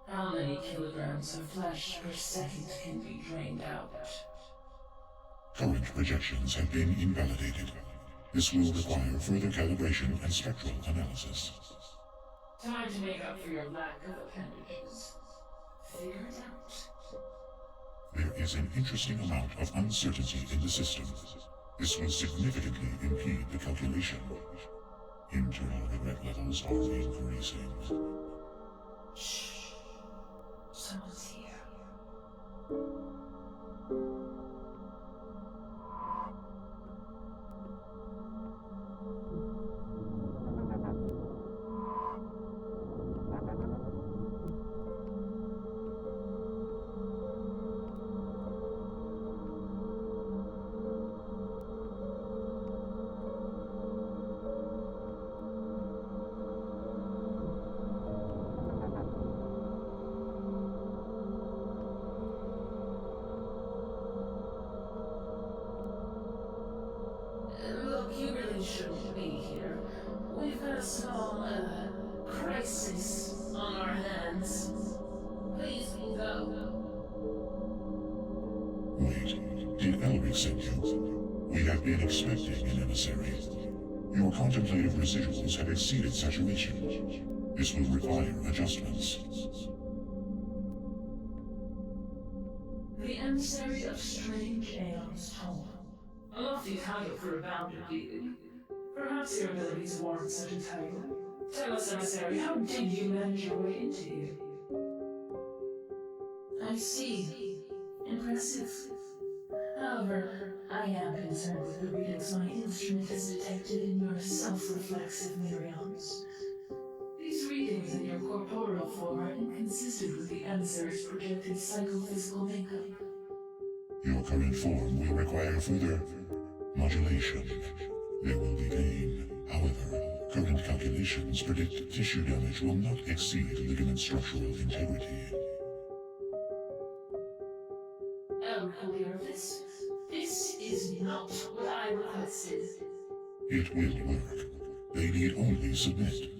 How many kilograms of flesh per second can be drained out? Current projections have been invalidated. This will require further calibration and spectral analysis. Time to make up for your lack of appendages. Figure it out. There is an interesting amount of uncertainty in the system. This will significantly impede the calculation. Internal regret levels are increasing. Shh. Someone's here. You really shouldn't be here. We've got a small, crisis on our hands. Please go. Wait, did Elric send you? We have been expecting an emissary. Your contemplative residuals have exceeded saturation. This will require adjustments. The emissary of strange aeons told. A lofty title for a bounded being. Perhaps your abilities warrant such a title. Tell us, emissary, how did you manage your way into here? I see. Impressive. However, I am concerned with the readings my instrument has detected in your self-reflexive mirions. These readings in your corporeal form are inconsistent with the emissary's projected psychophysical makeup. Your current form will require further modulation. There will be pain. However, current calculations calculations predict tissue damage will not exceed ligament structural integrity. Clear this. This is not what I requested. It will work. They need only submit.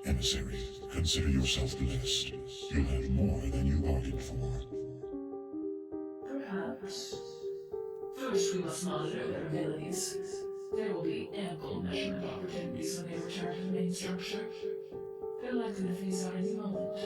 Emissary, consider yourself blessed. You'll have more than you bargained for. Perhaps. First, we must monitor their abilities. There will be ample measurement opportunities when they return to the main structure. They're likely to phase out any moment.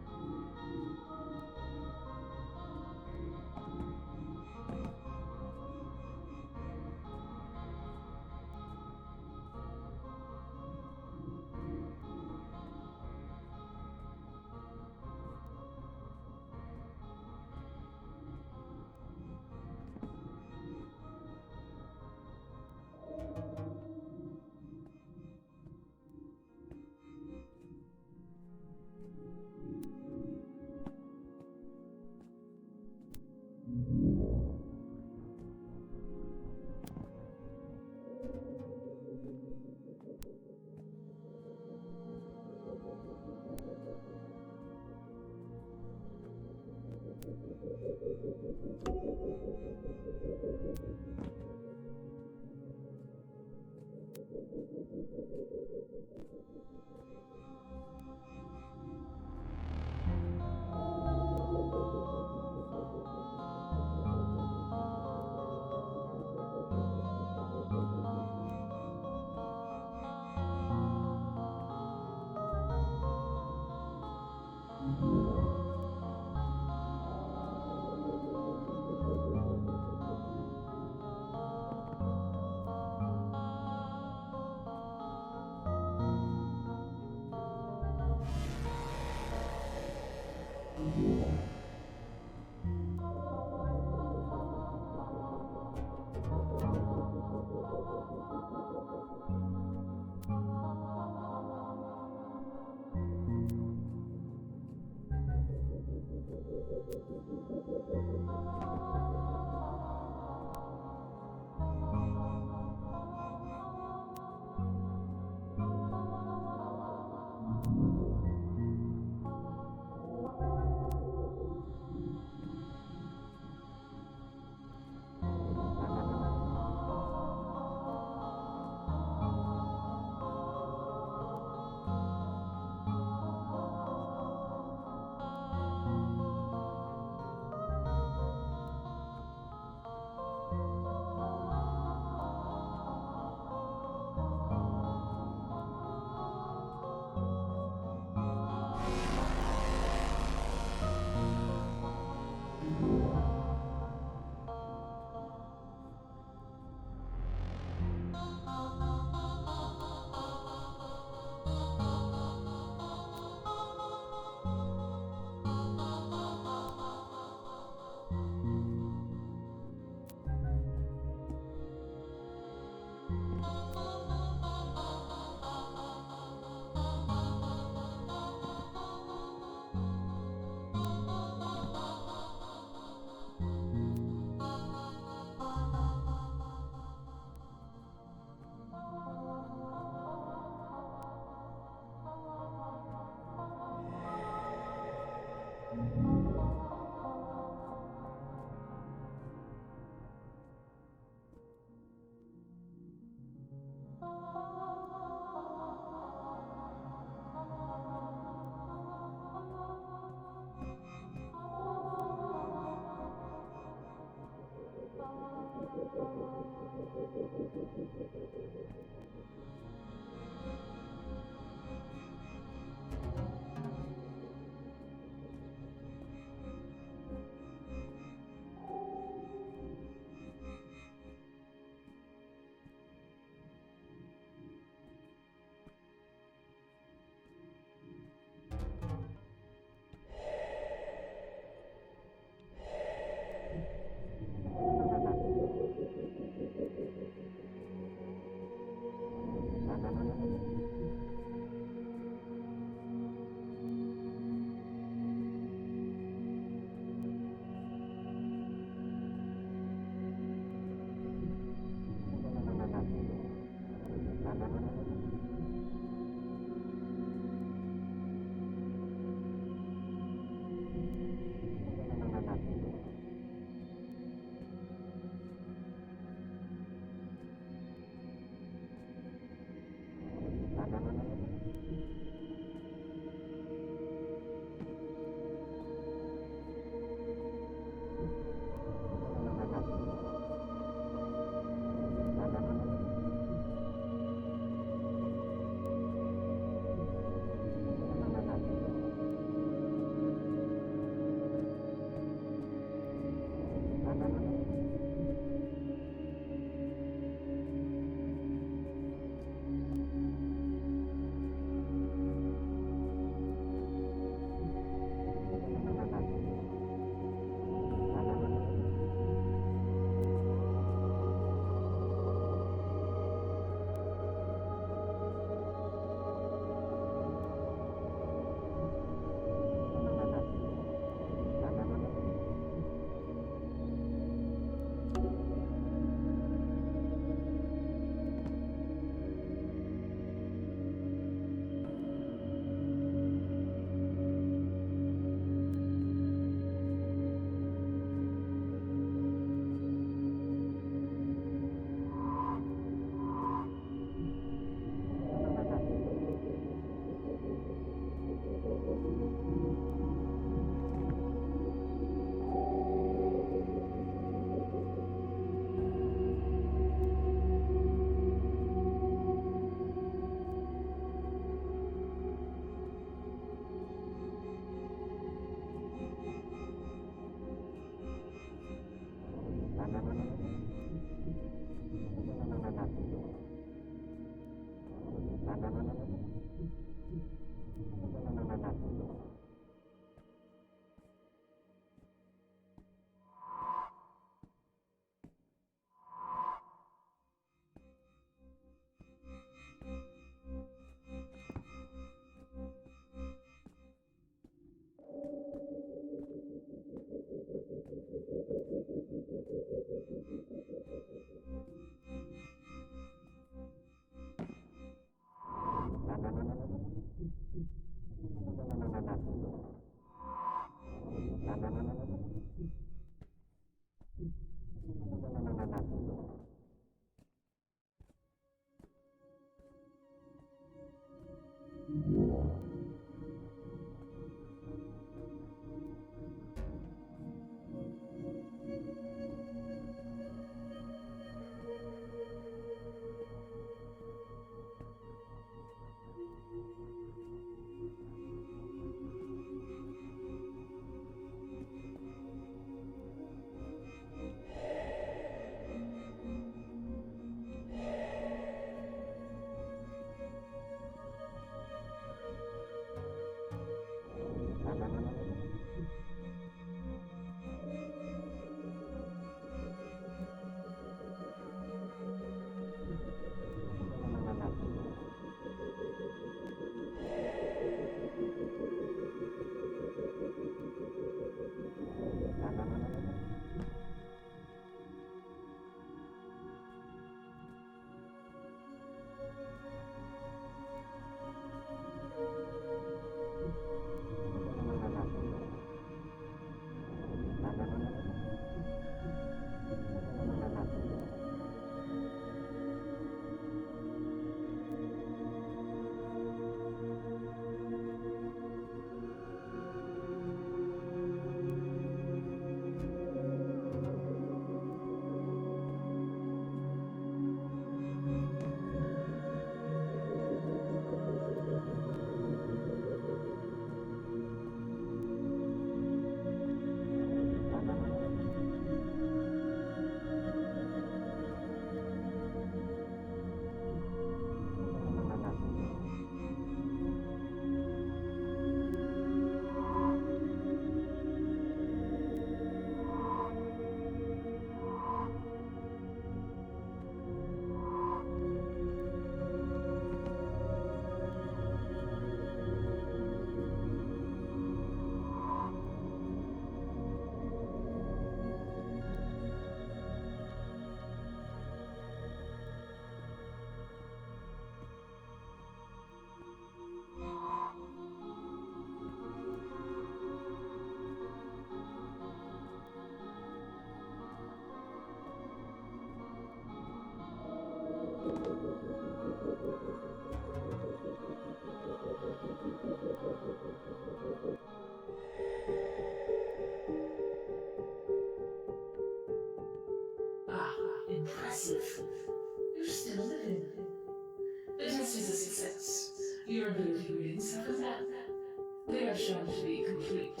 going to be complete.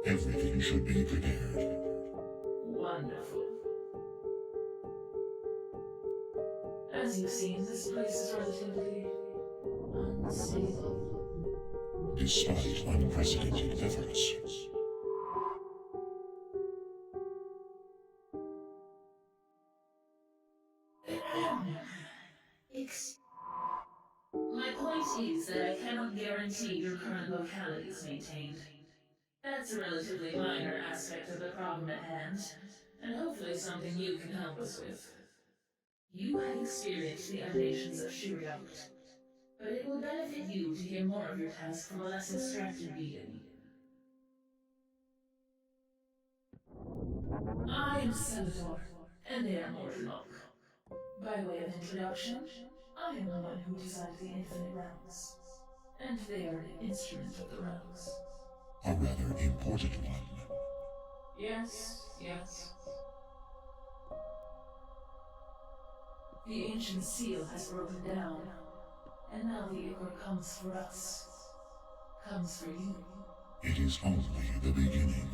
Everything should be prepared. Wonderful. As you've seen, this place is relatively unstable. Despite unprecedented efforts. My point is that I cannot guarantee your current locality is maintained. That's a relatively minor aspect of the problem at hand, and hopefully something you can help us with. You have experienced the emanations of Shiriot, but it will benefit you to hear more of your task from a less abstracted being. I am Salvador, and they are Morgenok. By way of introduction, I am the one who designed the infinite realms, and they are an instrument of the realms. A rather important one. Yes. The ancient seal has broken down, and now the Ichor comes for us. Comes for you. It is only the beginning.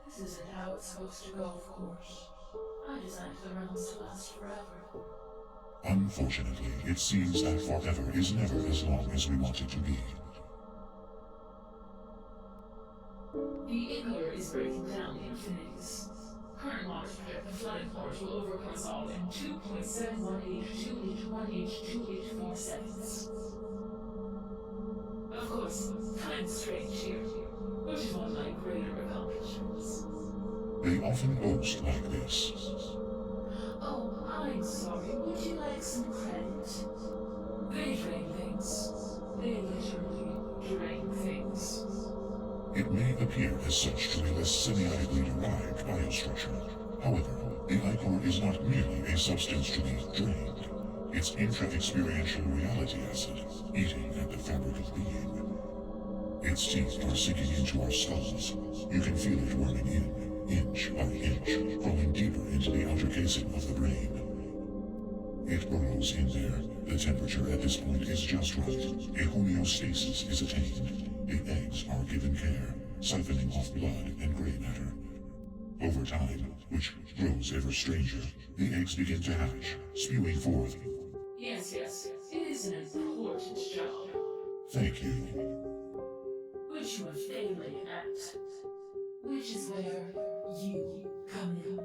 This isn't how it's supposed to go, of course. I designed the realms to last forever. Unfortunately, it seems that forever is never as long as we want it to be. The Ichor is breaking down the infinities. Current models predict the flooding force will overcome us all in 2.71828182824 seconds. Of course, time's strange here, which is one of my greater accomplishments. They often boast like this. Oh, I'm sorry. Would you like some credit? They drain things. They literally drain things. It may appear as such to a less semiotically derived biostructure. However, the Ichor is not merely a substance to be drained. It's intra-experiential reality acid, eating at the fabric of being. Its teeth are sinking into our skulls. You can feel it worming in, inch by inch, crawling deeper into the outer casing of the brain. It burrows in there. The temperature at this point is just right. A homeostasis is attained. The eggs are given care, siphoning off blood and gray matter. Over time, which grows ever stranger, the eggs begin to hatch, spewing forth. Yes. It is an important job. Thank you. Which you are failing at. Which is where you come in.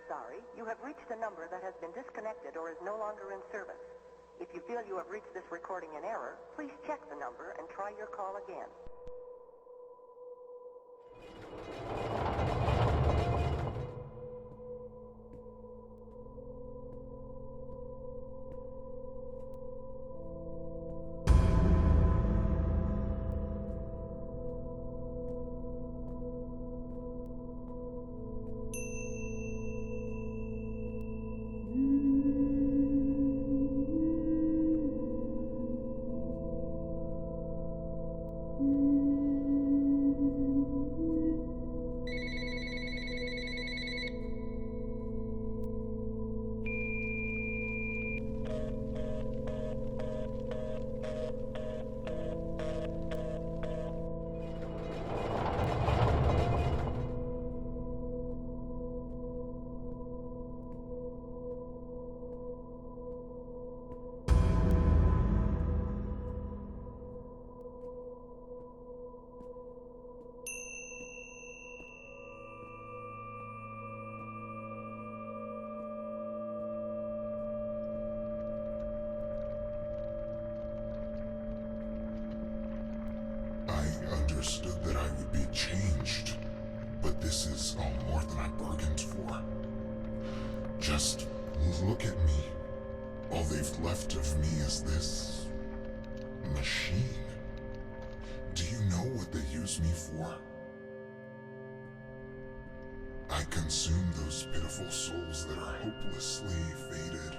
sorry. You have reached a number that has been disconnected or is no longer in service. If you feel you have reached this recording in error, please check the number and try your call again. I understood that I would be changed, but this is all more than I bargained for. Just look at me. All they've left of me is this machine. Do you know what they use me for? I consume those pitiful souls that are hopelessly faded.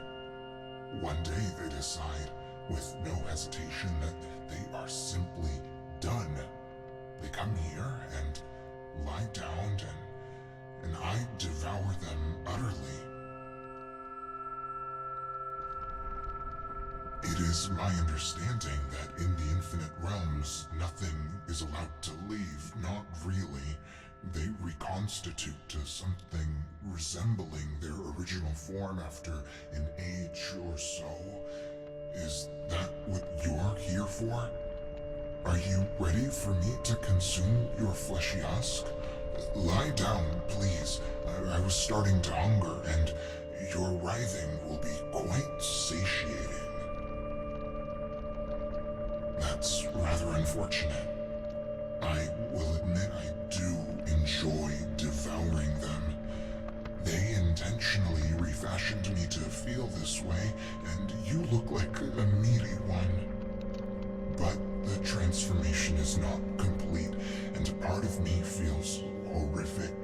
One day they decide, with no hesitation, that they are simply done. They come here and lie down and I devour them utterly. It is my understanding that in the infinite realms, nothing is allowed to leave, not really. They reconstitute to something resembling their original form after an age or so. Is that what you're here for? Are you ready for me to consume your fleshy husk? Lie down, please. I was starting to hunger, and your writhing will be quite satiating. That's rather unfortunate. I will admit I do enjoy devouring them. They intentionally refashioned me to feel this way, and you look like a meaty one. But the transformation is not complete, and a part of me feels horrific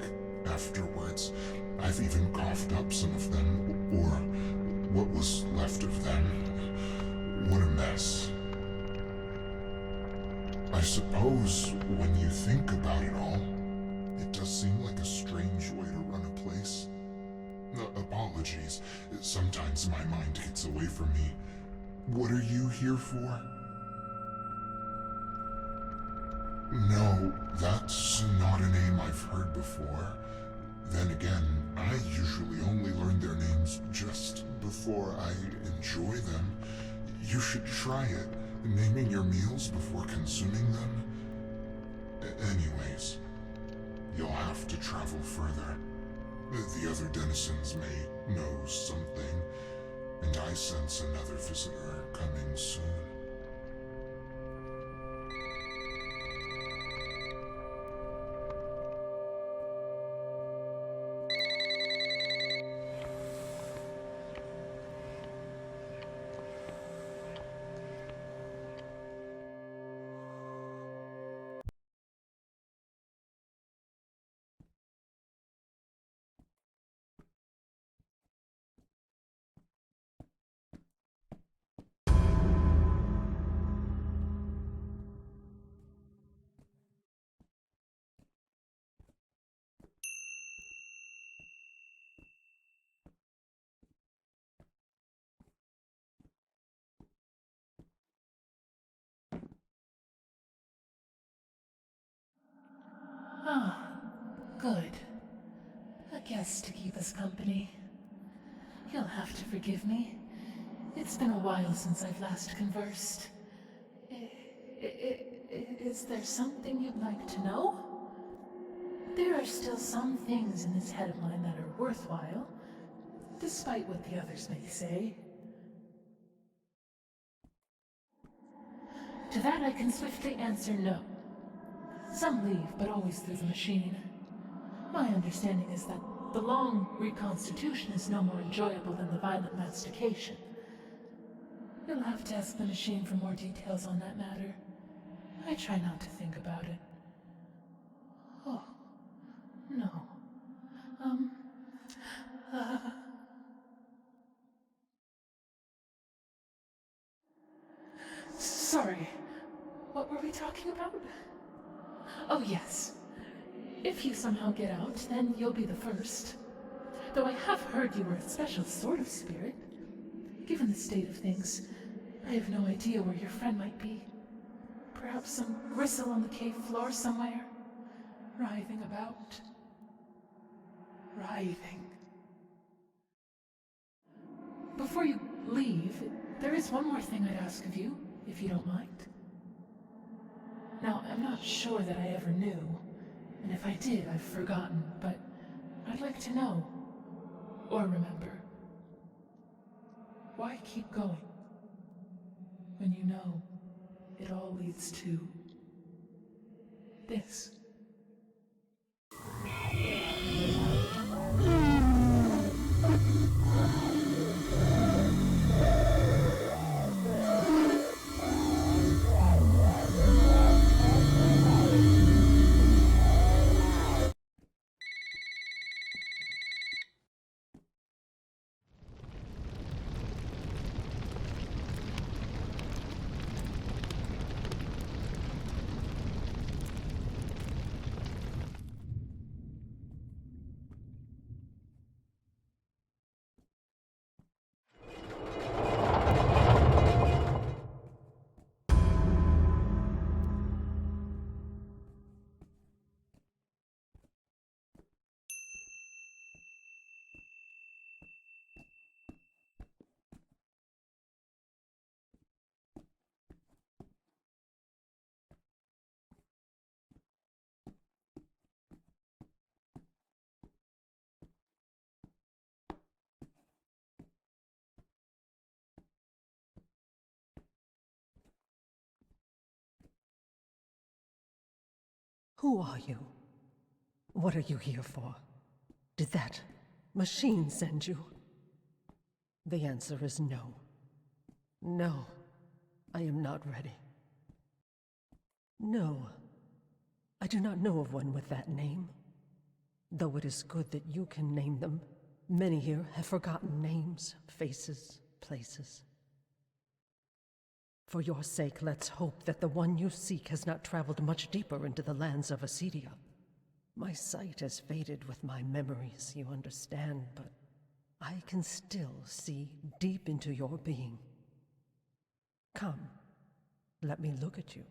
afterwards. I've even coughed up some of them, or what was left of them. What a mess. I suppose when you think about it all, it does seem like a strange way to run a place. Apologies. Sometimes my mind gets away from me. What are you here for? No, that's not a name I've heard before. Then again, I usually only learn their names just before I enjoy them. You should try it, naming your meals before consuming them. Anyways, you'll have to travel further. The other denizens may know something, and I sense another visitor coming soon. Ah, good. A guest to keep us company. You'll have to forgive me. It's been a while since I've last conversed. Is there something you'd like to know? There are still some things in this head of mine that are worthwhile, despite what the others may say. To that I can swiftly answer no. Some leave, but always through the machine. My understanding is that the long reconstitution is no more enjoyable than the violent mastication. You'll have to ask the machine for more details on that matter. I try not to think about it. Oh, no. Sorry. What were we talking about? Oh, yes. If you somehow get out, then you'll be the first. Though I have heard you were a special sort of spirit. Given the state of things, I have no idea where your friend might be. Perhaps some gristle on the cave floor somewhere, writhing about. Writhing. Before you leave, there is one more thing I'd ask of you, if you don't mind. Now, I'm not sure that I ever knew, and if I did, I've forgotten, but I'd like to know, or remember. Why keep going, when you know it all leads to this? Who are you? What are you here for? Did that machine send you? The answer is no. No, I am not ready. No, I do not know of one with that name. Though it is good that you can name them, many here have forgotten names, faces, places. For your sake, let's hope that the one you seek has not traveled much deeper into the lands of Acedia. My sight has faded with my memories, you understand, but I can still see deep into your being. Come, let me look at you.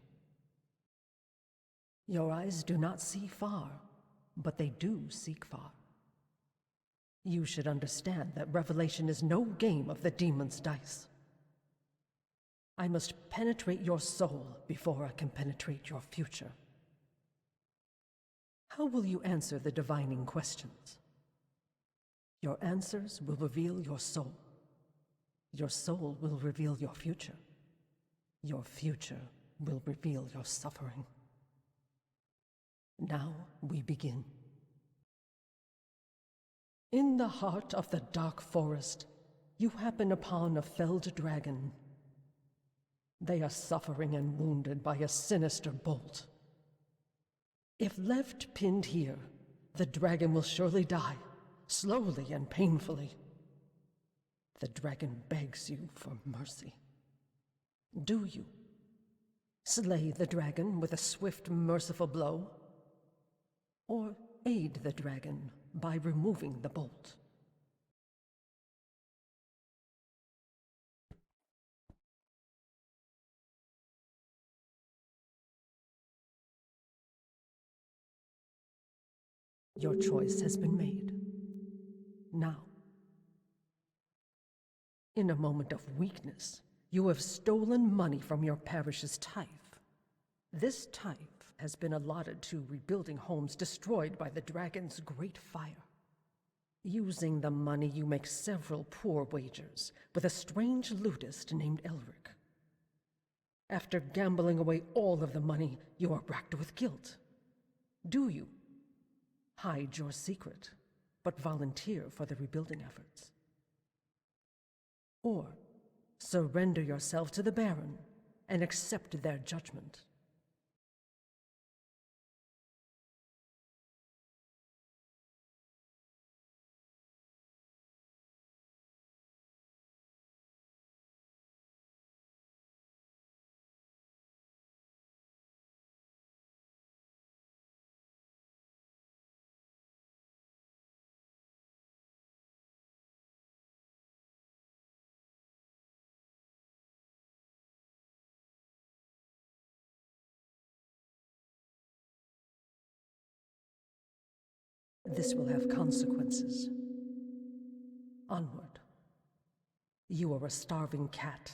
Your eyes do not see far, but they do seek far. You should understand that revelation is no game of the demon's dice. I must penetrate your soul before I can penetrate your future. How will you answer the divining questions? Your answers will reveal your soul. Your soul will reveal your future. Your future will reveal your suffering. Now we begin. In the heart of the dark forest, you happen upon a felled dragon. They are suffering and wounded by a sinister bolt. If left pinned here, the dragon will surely die, slowly and painfully. The dragon begs you for mercy. Do you slay the dragon with a swift, merciful blow? Or aid the dragon by removing the bolt? Your choice has been made. Now, in a moment of weakness, you have stolen money from your parish's tithe. This tithe has been allotted to rebuilding homes destroyed by the dragon's great fire. Using the money, you make several poor wagers with a strange ludist named Elric. After gambling away all of the money, you are racked with guilt. Do you hide your secret, but volunteer for the rebuilding efforts? Or surrender yourself to the Baron and accept their judgment? This will have consequences. Onward. You are a starving cat.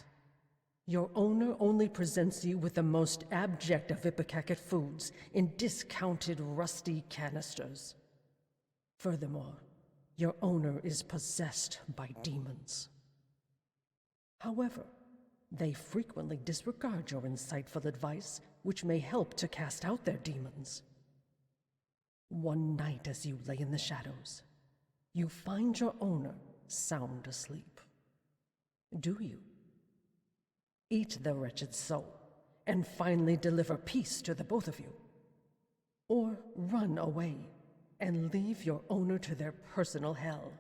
Your owner only presents you with the most abject of ipecac foods in discounted rusty canisters. Furthermore, your owner is possessed by demons. However, they frequently disregard your insightful advice, which may help to cast out their demons. One night as you lay in the shadows, you find your owner sound asleep. Do you? Eat the wretched soul, and finally deliver peace to the both of you. Or run away and leave your owner to their personal hell.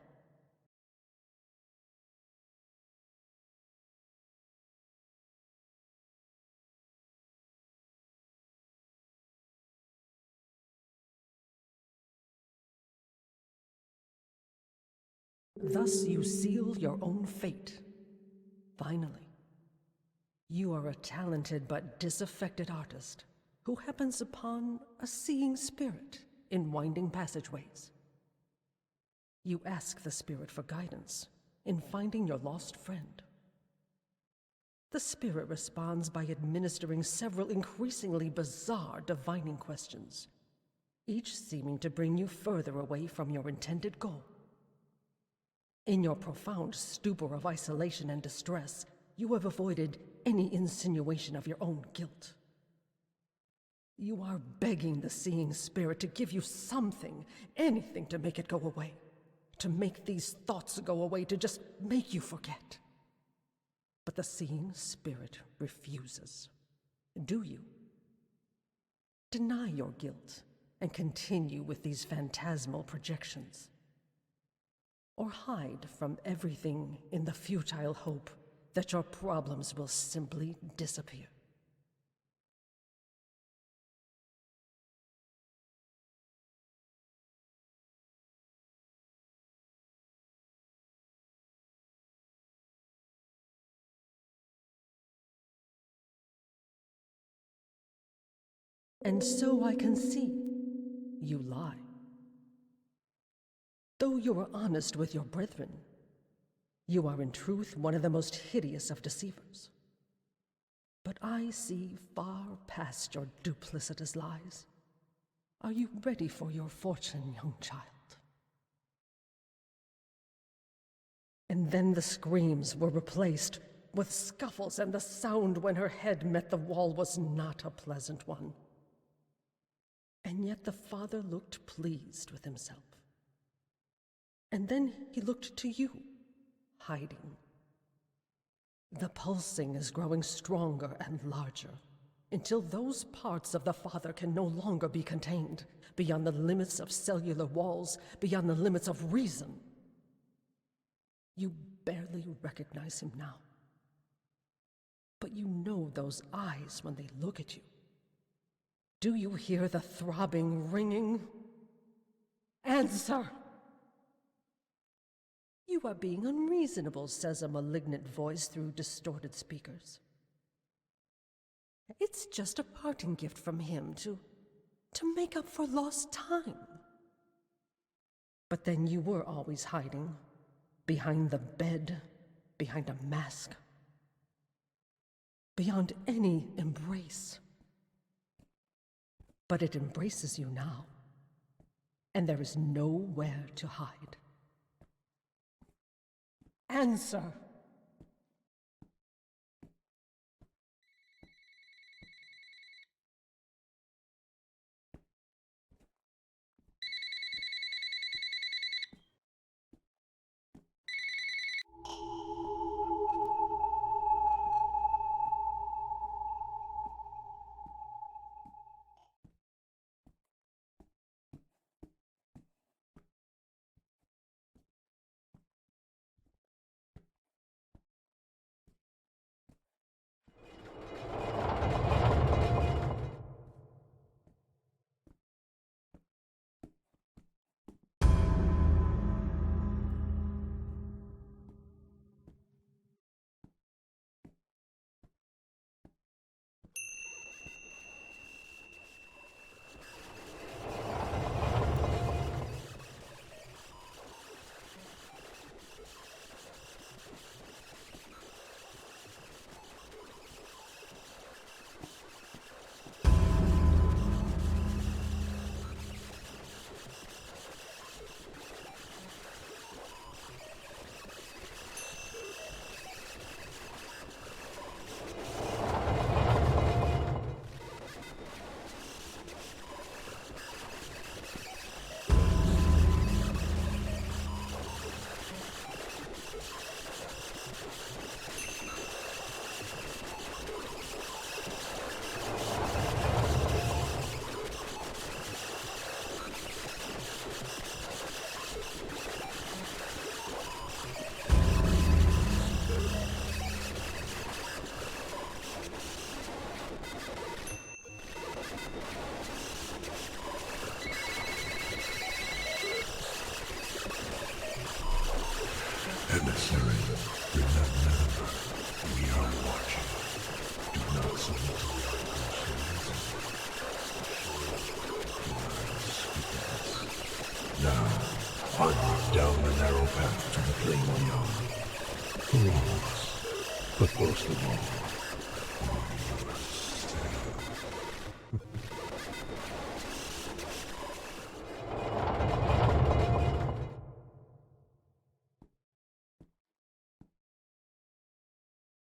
Thus you seal your own fate. Finally, you are a talented but disaffected artist who happens upon a seeing spirit in winding passageways. You ask the spirit for guidance in finding your lost friend. The spirit responds by administering several increasingly bizarre divining questions, each seeming to bring you further away from your intended goal. In your profound stupor of isolation and distress, you have avoided any insinuation of your own guilt. You are begging the seeing spirit to give you something, anything to make it go away, to make these thoughts go away, to just make you forget. But the seeing spirit refuses. Do you? Deny your guilt and continue with these phantasmal projections? Or hide from everything in the futile hope that your problems will simply disappear? And so I can see you lie. Though you are honest with your brethren, you are in truth one of the most hideous of deceivers. But I see far past your duplicitous lies. Are you ready for your fortune, young child? And then the screams were replaced with scuffles, and the sound when her head met the wall was not a pleasant one. And yet the father looked pleased with himself. And then he looked to you, hiding. The pulsing is growing stronger and larger, until those parts of the father can no longer be contained, beyond the limits of cellular walls, beyond the limits of reason. You barely recognize him now. But you know those eyes when they look at you. Do you hear the throbbing, ringing? Answer! You are being unreasonable, says a malignant voice through distorted speakers. It's just a parting gift from him to make up for lost time. But then you were always hiding, behind the bed, behind a mask, beyond any embrace. But it embraces you now, and there is nowhere to hide. Answer! Emissary, remember, we are watching. Do not submit to our now, onward down the narrow path to the plane beyond. For all of us, but most of all,